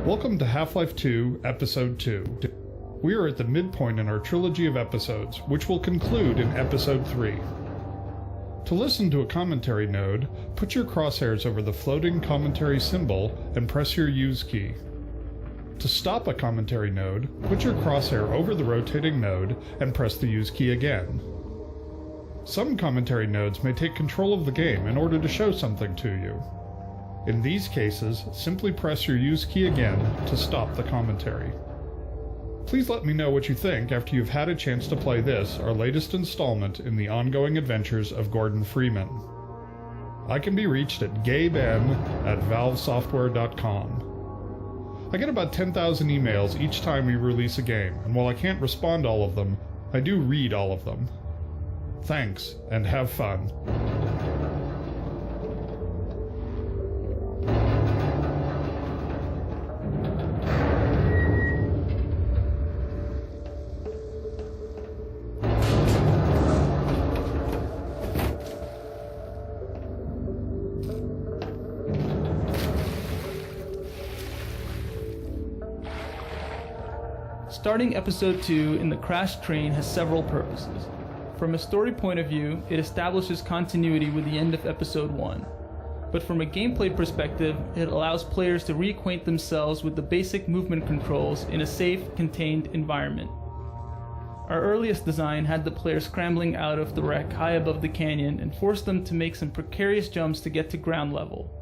Welcome to Half-Life 2, Episode 2. We are at the midpoint in our trilogy of episodes, which will conclude in Episode 3. To listen to a commentary node, put your crosshairs over the floating commentary symbol and press your Use key. To stop a commentary node, put your crosshair over the rotating node and press the Use key again. Some commentary nodes may take control of the game in order to show something to you. In these cases, simply press your Use key again to stop the commentary. Please let me know what you think after you've had a chance to play this, our latest installment in the ongoing adventures of Gordon Freeman. I can be reached at gaben@valvesoftware.com. I get about 10,000 emails each time we release a game, and while I can't respond to all of them, I do read all of them. Thanks, and have fun. Starting Episode 2 in the crashed train has several purposes. From a story point of view, it establishes continuity with the end of Episode 1. But from a gameplay perspective, it allows players to reacquaint themselves with the basic movement controls in a safe, contained environment. Our earliest design had the player scrambling out of the wreck high above the canyon and forced them to make some precarious jumps to get to ground level.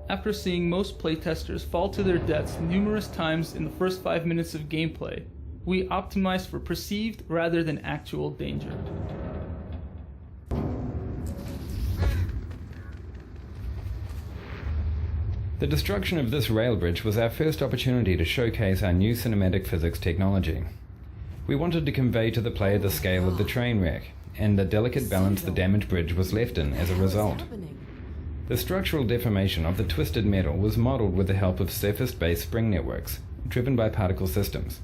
After seeing most playtesters fall to their deaths numerous times in the first 5 minutes of gameplay, we optimized for perceived rather than actual danger. The destruction of this rail bridge was our first opportunity to showcase our new cinematic physics technology. We wanted to convey to the player the scale of the train wreck, and the delicate balance the damaged bridge was left in as a result. The structural deformation of the twisted metal was modeled with the help of surface-based spring networks, driven by particle systems.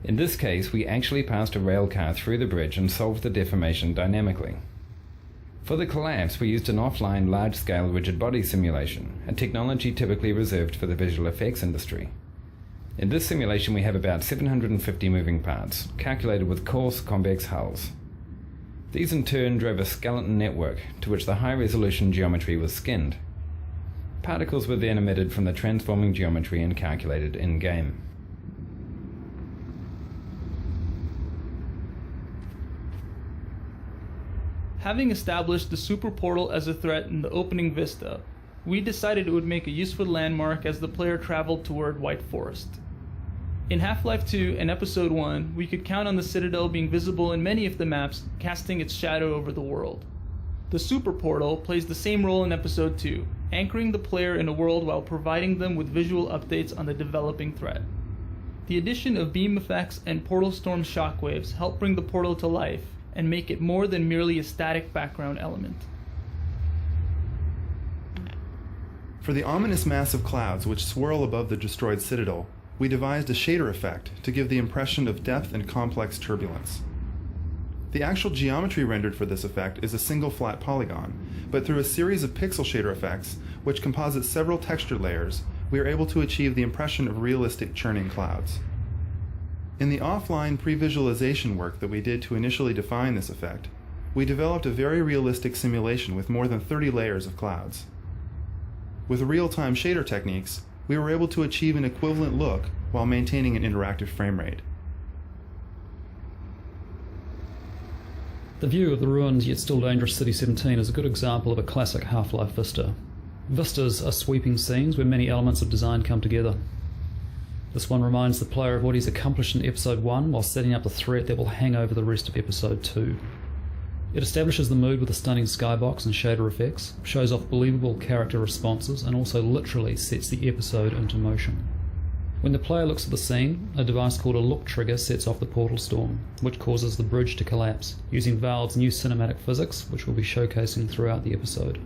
In this case, we actually passed a rail car through the bridge and solved the deformation dynamically. For the collapse, we used an offline large-scale rigid body simulation, a technology typically reserved for the visual effects industry. In this simulation, we have about 750 moving parts, calculated with coarse, convex hulls. These in turn drove a skeleton network to which the high-resolution geometry was skinned. Particles were then emitted from the transforming geometry and calculated in-game. Having established the super portal as a threat in the opening vista, we decided it would make a useful landmark as the player traveled toward White Forest. In Half-Life 2 and Episode 1, we could count on the Citadel being visible in many of the maps, casting its shadow over the world. The Super Portal plays the same role in Episode 2, anchoring the player in a world while providing them with visual updates on the developing threat. The addition of beam effects and portal storm shockwaves help bring the portal to life and make it more than merely a static background element. For the ominous mass of clouds which swirl above the destroyed Citadel, we devised a shader effect to give the impression of depth and complex turbulence. The actual geometry rendered for this effect is a single flat polygon, but through a series of pixel shader effects, which composite several texture layers, we are able to achieve the impression of realistic churning clouds. In the offline pre-visualization work that we did to initially define this effect, we developed a very realistic simulation with more than 30 layers of clouds. With real-time shader techniques, we were able to achieve an equivalent look while maintaining an interactive frame rate. The view of the ruined yet still dangerous City 17 is a good example of a classic Half-Life vista. Vistas are sweeping scenes where many elements of design come together. This one reminds the player of what he's accomplished in Episode 1 while setting up the threat that will hang over the rest of Episode 2. It establishes the mood with a stunning skybox and shader effects, shows off believable character responses, and also literally sets the episode into motion. When the player looks at the scene, a device called a look trigger sets off the portal storm, which causes the bridge to collapse, using Valve's new cinematic physics, which we'll be showcasing throughout the episode.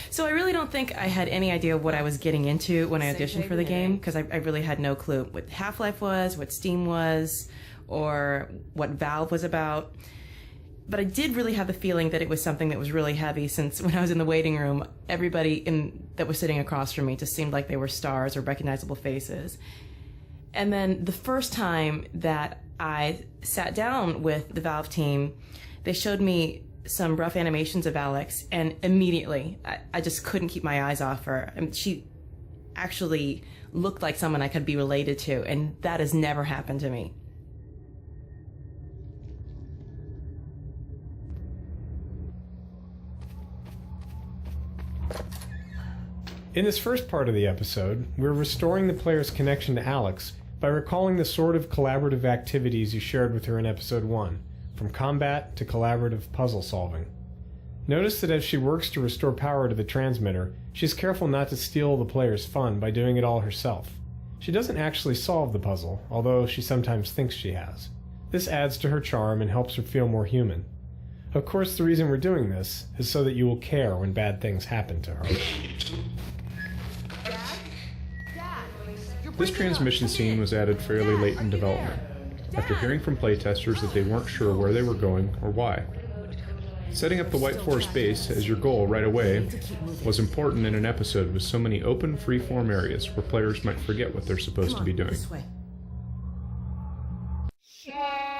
So I really don't think I had any idea what I was getting into when I auditioned for the game, because I really had no clue what Half-Life was, what Steam was, or what Valve was about. But I did really have the feeling that it was something that was really heavy, since when I was in the waiting room, everybody that was sitting across from me just seemed like they were stars or recognizable faces. And then the first time that I sat down with the Valve team, they showed me some rough animations of Alex, and immediately I just couldn't keep my eyes off her. I mean, she actually looked like someone I could be related to, and that has never happened to me. In this first part of the episode, we're restoring the player's connection to Alex by recalling the sort of collaborative activities you shared with her in Episode 1, from combat to collaborative puzzle solving. Notice that as she works to restore power to the transmitter, she's careful not to steal the player's fun by doing it all herself. She doesn't actually solve the puzzle, although she sometimes thinks she has. This adds to her charm and helps her feel more human. Of course, the reason we're doing this is so that you will care when bad things happen to her. This transmission scene was added fairly late in development, after hearing from playtesters that they weren't sure where they were going or why. Setting up the White Forest base as your goal right away was important in an episode with so many open, free-form areas where players might forget what they're supposed to be doing.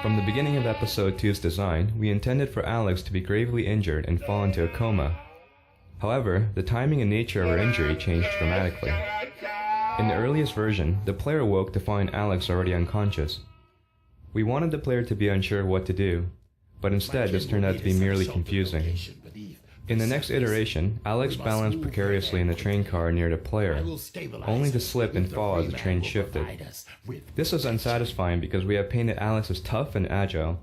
From the beginning of Episode 2's design, we intended for Alex to be gravely injured and fall into a coma. However, the timing and nature of her injury changed dramatically. In the earliest version, the player woke to find Alex already unconscious. We wanted the player to be unsure what to do, but instead this turned out to be merely confusing. In the next iteration, Alex balanced precariously in the train car near the player, only to slip and fall as the train shifted. This was unsatisfying because we had painted Alex as tough and agile.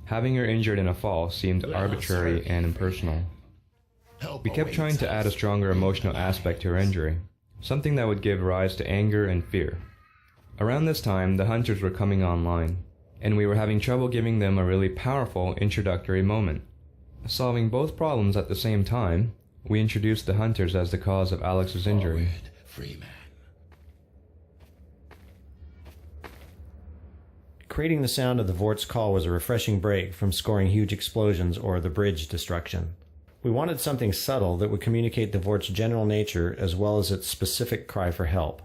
Having her injured in a fall seemed arbitrary and impersonal. We kept trying to add a stronger emotional aspect to her injury, something that would give rise to anger and fear. Around this time, the hunters were coming online, and we were having trouble giving them a really powerful introductory moment. Solving both problems at the same time, we introduced the hunters as the cause of Alex's injury. Creating the sound of the Vort's call was a refreshing break from scoring huge explosions or the bridge destruction. We wanted something subtle that would communicate the Vort's general nature as well as its specific cry for help.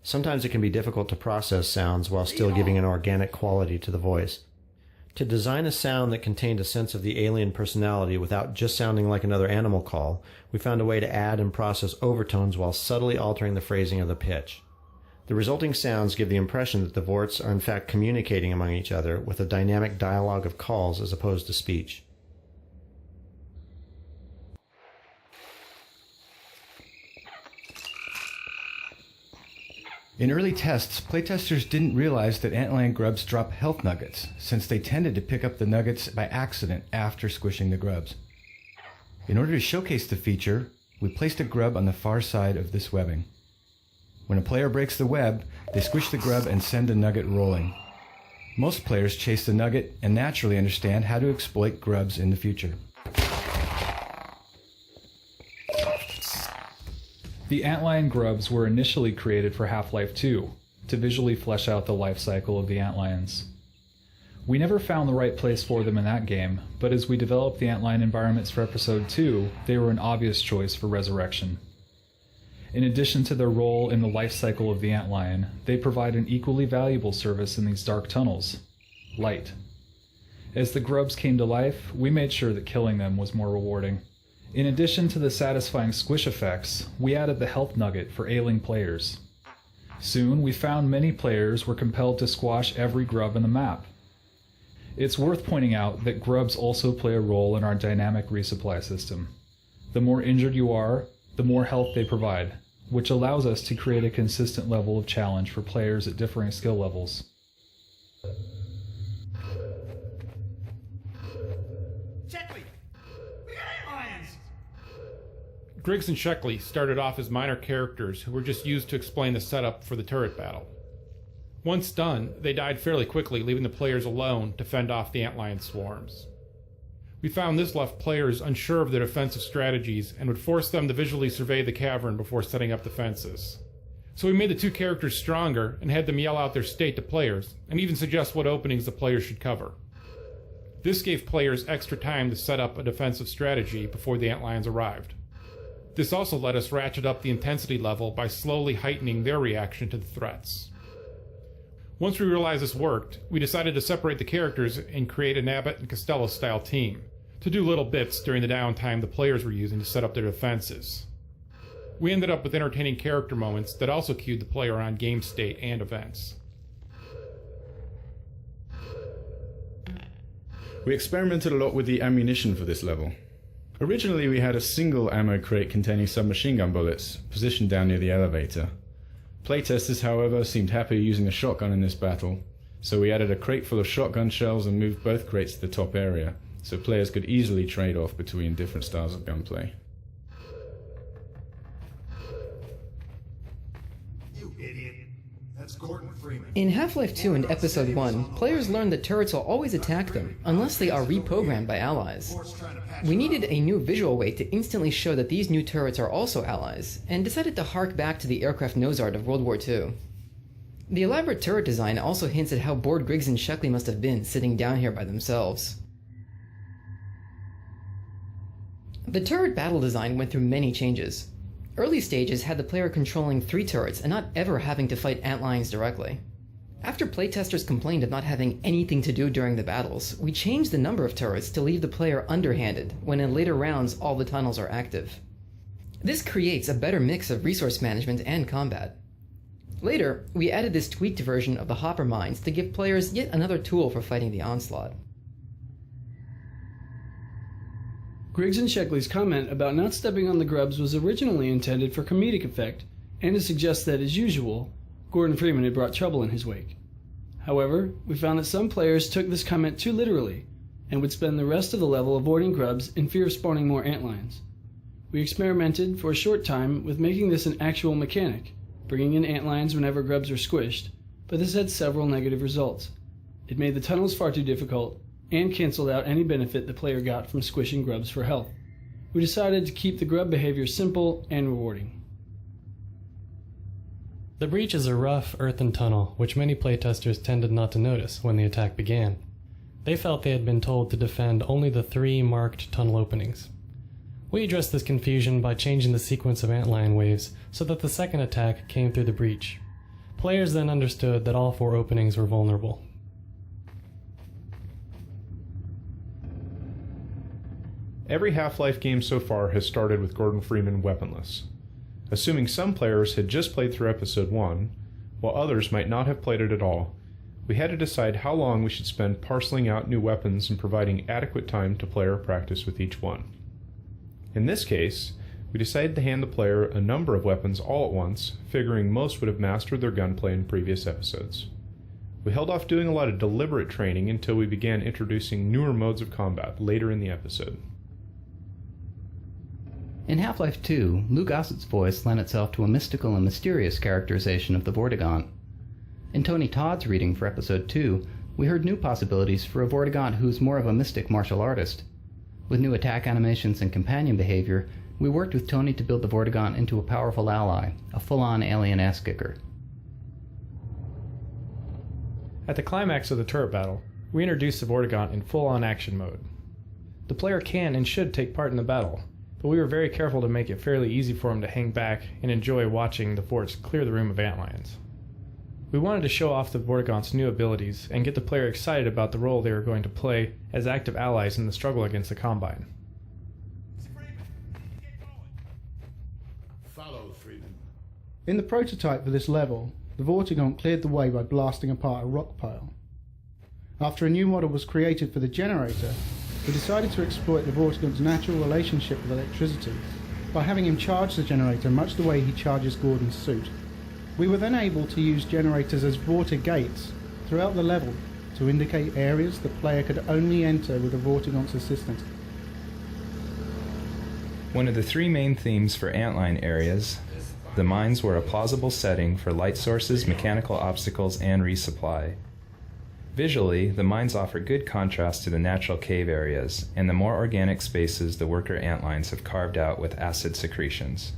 Sometimes it can be difficult to process sounds while still giving an organic quality to the voice. To design a sound that contained a sense of the alien personality without just sounding like another animal call, we found a way to add and process overtones while subtly altering the phrasing of the pitch. The resulting sounds give the impression that the Vorts are in fact communicating among each other with a dynamic dialogue of calls as opposed to speech. In early tests, playtesters didn't realize that antlion grubs drop health nuggets, since they tended to pick up the nuggets by accident after squishing the grubs. In order to showcase the feature, we placed a grub on the far side of this webbing. When a player breaks the web, they squish the grub and send a nugget rolling. Most players chase the nugget and naturally understand how to exploit grubs in the future. The antlion grubs were initially created for Half-Life 2, to visually flesh out the life cycle of the antlions. We never found the right place for them in that game, but as we developed the antlion environments for Episode 2, they were an obvious choice for Resurrection. In addition to their role in the life cycle of the antlion, they provide an equally valuable service in these dark tunnels: light. As the grubs came to life, we made sure that killing them was more rewarding. In addition to the satisfying squish effects, we added the health nugget for ailing players. Soon, we found many players were compelled to squash every grub in the map. It's worth pointing out that grubs also play a role in our dynamic resupply system. The more injured you are, the more health they provide, which allows us to create a consistent level of challenge for players at differing skill levels. Griggs and Sheckley started off as minor characters who were just used to explain the setup for the turret battle. Once done, they died fairly quickly, leaving the players alone to fend off the antlion swarms. We found this left players unsure of their defensive strategies and would force them to visually survey the cavern before setting up defenses. So we made the two characters stronger and had them yell out their state to players, and even suggest what openings the players should cover. This gave players extra time to set up a defensive strategy before the antlions arrived. This also let us ratchet up the intensity level by slowly heightening their reaction to the threats. Once we realized this worked, we decided to separate the characters and create an Abbott and Costello style team, to do little bits during the downtime the players were using to set up their defenses. We ended up with entertaining character moments that also cued the player on game state and events. We experimented a lot with the ammunition for this level. Originally we had a single ammo crate containing submachine gun bullets, positioned down near the elevator. Playtesters, however, seemed happy using a shotgun in this battle, so we added a crate full of shotgun shells and moved both crates to the top area, so players could easily trade off between different styles of gunplay. In Half-Life 2 and Episode 1, players learned that turrets will always attack them, unless they are reprogrammed by allies. We needed a new visual way to instantly show that these new turrets are also allies, and decided to hark back to the aircraft nose art of World War II. The elaborate turret design also hints at how bored Griggs and Sheckley must have been sitting down here by themselves. The turret battle design went through many changes. Early stages had the player controlling 3 turrets and not ever having to fight antlions directly. After playtesters complained of not having anything to do during the battles, we changed the number of turrets to leave the player underhanded when in later rounds all the tunnels are active. This creates a better mix of resource management and combat. Later, we added this tweaked version of the hopper mines to give players yet another tool for fighting the onslaught. Griggs and Sheckley's comment about not stepping on the grubs was originally intended for comedic effect, and to suggest that, as usual, Gordon Freeman had brought trouble in his wake. However, we found that some players took this comment too literally, and would spend the rest of the level avoiding grubs in fear of spawning more antlions. We experimented for a short time with making this an actual mechanic, bringing in antlions whenever grubs are squished, but this had several negative results. It made the tunnels far too difficult, and cancelled out any benefit the player got from squishing grubs for health. We decided to keep the grub behavior simple and rewarding. The breach is a rough, earthen tunnel, which many playtesters tended not to notice when the attack began. They felt they had been told to defend only the 3 marked tunnel openings. We addressed this confusion by changing the sequence of antlion waves so that the second attack came through the breach. Players then understood that all 4 openings were vulnerable. Every Half-Life game so far has started with Gordon Freeman weaponless. Assuming some players had just played through Episode 1, while others might not have played it at all, we had to decide how long we should spend parceling out new weapons and providing adequate time to player practice with each one. In this case, we decided to hand the player a number of weapons all at once, figuring most would have mastered their gunplay in previous episodes. We held off doing a lot of deliberate training until we began introducing newer modes of combat later in the episode. In Half-Life 2, Lou Gossett's voice lent itself to a mystical and mysterious characterization of the Vortigaunt. In Tony Todd's reading for Episode 2, we heard new possibilities for a Vortigaunt who's more of a mystic martial artist. With new attack animations and companion behavior, we worked with Tony to build the Vortigaunt into a powerful ally, a full-on alien ass-kicker. At the climax of the turret battle, we introduced the Vortigaunt in full-on action mode. The player can and should take part in the battle, but we were very careful to make it fairly easy for him to hang back and enjoy watching the forts clear the room of antlions. We wanted to show off the Vortigaunt's new abilities and get the player excited about the role they were going to play as active allies in the struggle against the Combine. Follow Freeman. In the prototype for this level, the Vortigaunt cleared the way by blasting apart a rock pile. After a new model was created for the generator, we decided to exploit the Vortigaunt's natural relationship with electricity by having him charge the generator much the way he charges Gordon's suit. We were then able to use generators as Vortig gates throughout the level to indicate areas the player could only enter with the Vortigaunt's assistance. One of the 3 main themes for antline areas, the mines were a plausible setting for light sources, mechanical obstacles, and resupply. Visually, the mines offer good contrast to the natural cave areas and the more organic spaces the worker antlines have carved out with acid secretions.